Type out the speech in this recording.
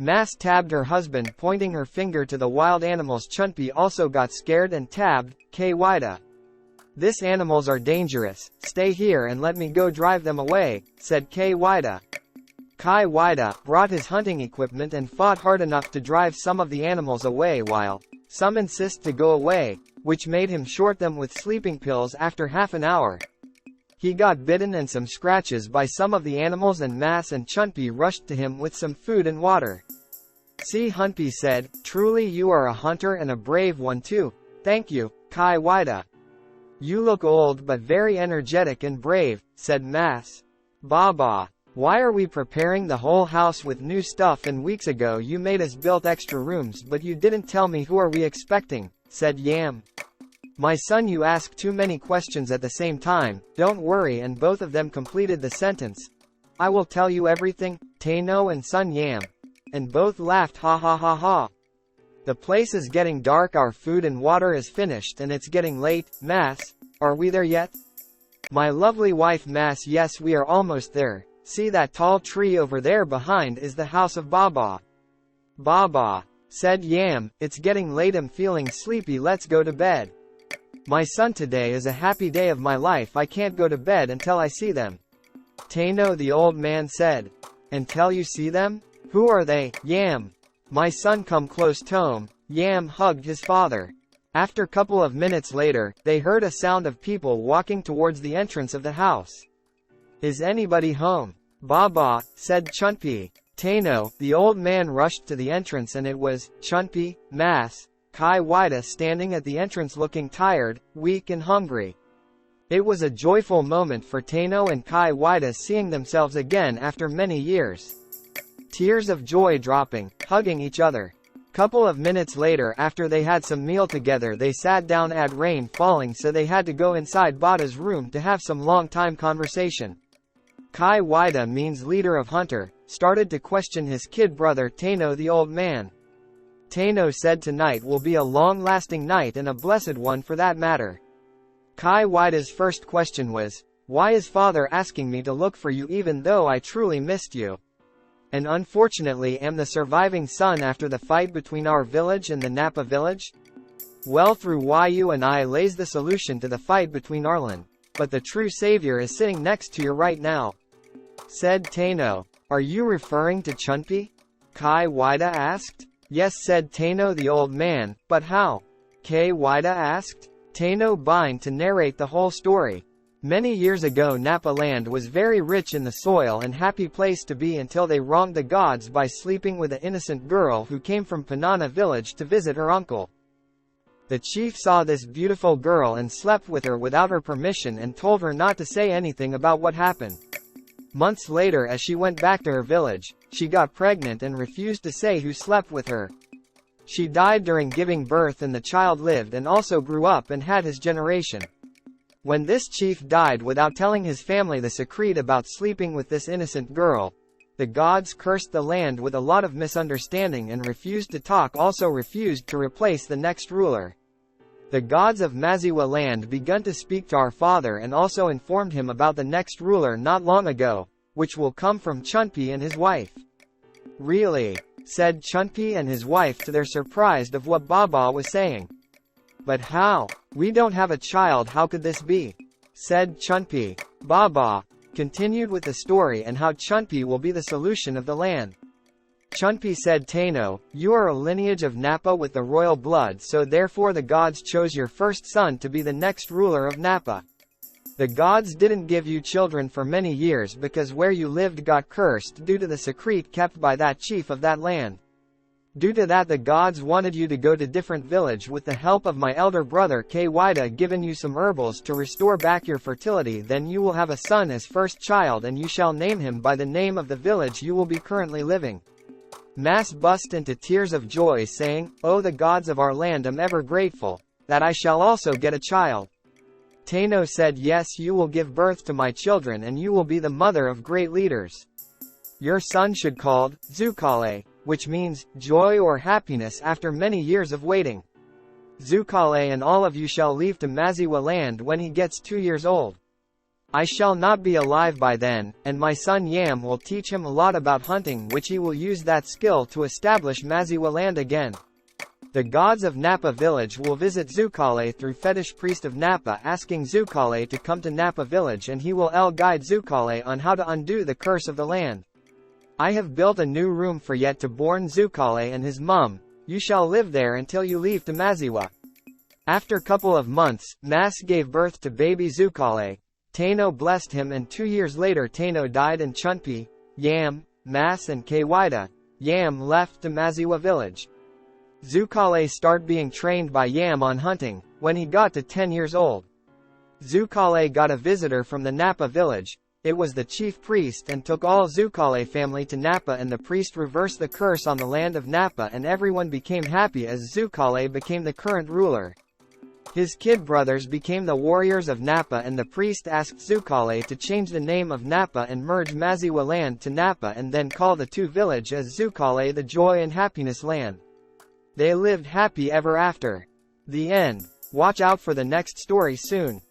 Mas tabbed her husband, pointing her finger to the wild animals. Chunpi also got scared and tabbed Kawaida. "This animals are dangerous, stay here and let me go drive them away," said Kawaida. Kawaida brought his hunting equipment and fought hard enough to drive some of the animals away while some insist to go away, which made him short them with sleeping pills after half an hour. He got bitten and some scratches by some of the animals, and Mas and Chunpi rushed to him with some food and water. See, Hunpi said, "Truly you are a hunter and a brave one too. Thank you, Kawaida. You look old but very energetic and brave," said Mas. "Baba, why are we preparing the whole house with new stuff, and weeks ago you made us build extra rooms but you didn't tell me who are we expecting," said Yam. "My son, you ask too many questions at the same time, don't worry," and both of them completed the sentence. "I will tell you everything, Tano and son Yam." And both laughed, ha ha ha ha. "The place is getting dark, our food and water is finished, and it's getting late. Mas, are we there yet?" "My lovely wife Mas, yes, we are almost there. See that tall tree over there behind is the house of Baba." "Baba," said Yam, "it's getting late, I'm feeling sleepy, let's go to bed." "My son, today is a happy day of my life, I can't go to bed until I see them." Tano, the old man said. "Until you see them? Who are they, Yam?" "My son, come close Tome." Yam hugged his father. After couple of minutes later, they heard a sound of people walking towards the entrance of the house. "Is anybody home?" "Baba," said Chunpi. Tano, the old man, rushed to the entrance, and it was Chunpi, Mas, Kawaida standing at the entrance looking tired, weak and hungry. It was a joyful moment for Tano and Kawaida, seeing themselves again after many years. Tears of joy dropping, hugging each other. Couple of minutes later, after they had some meal together, they sat down. Had rain falling, so they had to go inside Bada's room to have some long time conversation. Kawaida, means leader of hunter, started to question his kid brother Tano, the old man. Tano said tonight will be a long-lasting night, and a blessed one for that matter. Kawaida's first question was, "Why is father asking me to look for you even though I truly missed you? And unfortunately am the surviving son after the fight between our village and the Napa village? Well, through you and I lays the solution to the fight between Arlen. But the true savior is sitting next to you right now," said Tano. "Are you referring to Chunpi?" Kawaida asked. "Yes," said Tano, the old man, "but how?" Kawaida asked. Tano began to narrate the whole story. Many years ago, Napa land was very rich in the soil and happy place to be until they wronged the gods by sleeping with an innocent girl who came from Panana village to visit her uncle. The chief saw this beautiful girl and slept with her without her permission and told her not to say anything about what happened. Months later, as she went back to her village, she got pregnant and refused to say who slept with her. She died during giving birth, and the child lived and also grew up and had his generation. When this chief died without telling his family the secret about sleeping with this innocent girl, the gods cursed the land with a lot of misunderstanding and refused to talk, also refused to replace the next ruler. The gods of Maziwa land begun to speak to our father and also informed him about the next ruler not long ago, which will come from Chunpi and his wife. "Really?" said Chunpi and his wife, to their surprised of what Baba was saying. "But how? We don't have a child, how could this be?" said Chunpi. Baba continued with the story and how Chunpi will be the solution of the land. Chunpi said, "Tano, you are a lineage of Napa with the royal blood, so therefore the gods chose your first son to be the next ruler of Napa. The gods didn't give you children for many years because where you lived got cursed due to the secret kept by that chief of that land. Due to that, the gods wanted you to go to different village with the help of my elder brother Kawaida, given you some herbals to restore back your fertility. Then you will have a son as first child, and you shall name him by the name of the village you will be currently living." Mas burst into tears of joy, saying, "Oh, the gods of our land, am ever grateful that I shall also get a child." Tano said, "Yes, you will give birth to my children, and you will be the mother of great leaders. Your son should called Zukale, which means joy or happiness after many years of waiting. Zukale, and all of you shall leave to Maziwa land when he gets 2 years old. I shall not be alive by then, and my son Yam will teach him a lot about hunting, which he will use that skill to establish Maziwa land again. The gods of Napa village will visit Zukale through fetish priest of Napa, asking Zukale to come to Napa village, and he will guide Zukale on how to undo the curse of the land. I have built a new room for yet to born Zukale and his mum. You shall live there until you leave to Maziwa. After couple of months, Mas gave birth to baby Zukale. Tano blessed him, and 2 years later Tano died, and Chunpi, Yam, Mas and Kawaida, Yam left to Maziwa village. Zukale started being trained by Yam on hunting. When he got to 10 years old, Zukale got a visitor from the Napa village. It was the chief priest, and took all Zukale family to Napa, and the priest reversed the curse on the land of Napa, and everyone became happy as Zukale became the current ruler. His kid brothers became the warriors of Napa, and the priest asked Zukale to change the name of Napa and merge Maziwa land to Napa, and then call the two village as Zukale, the joy and happiness land. They lived happy ever after. The end. Watch out for the next story soon.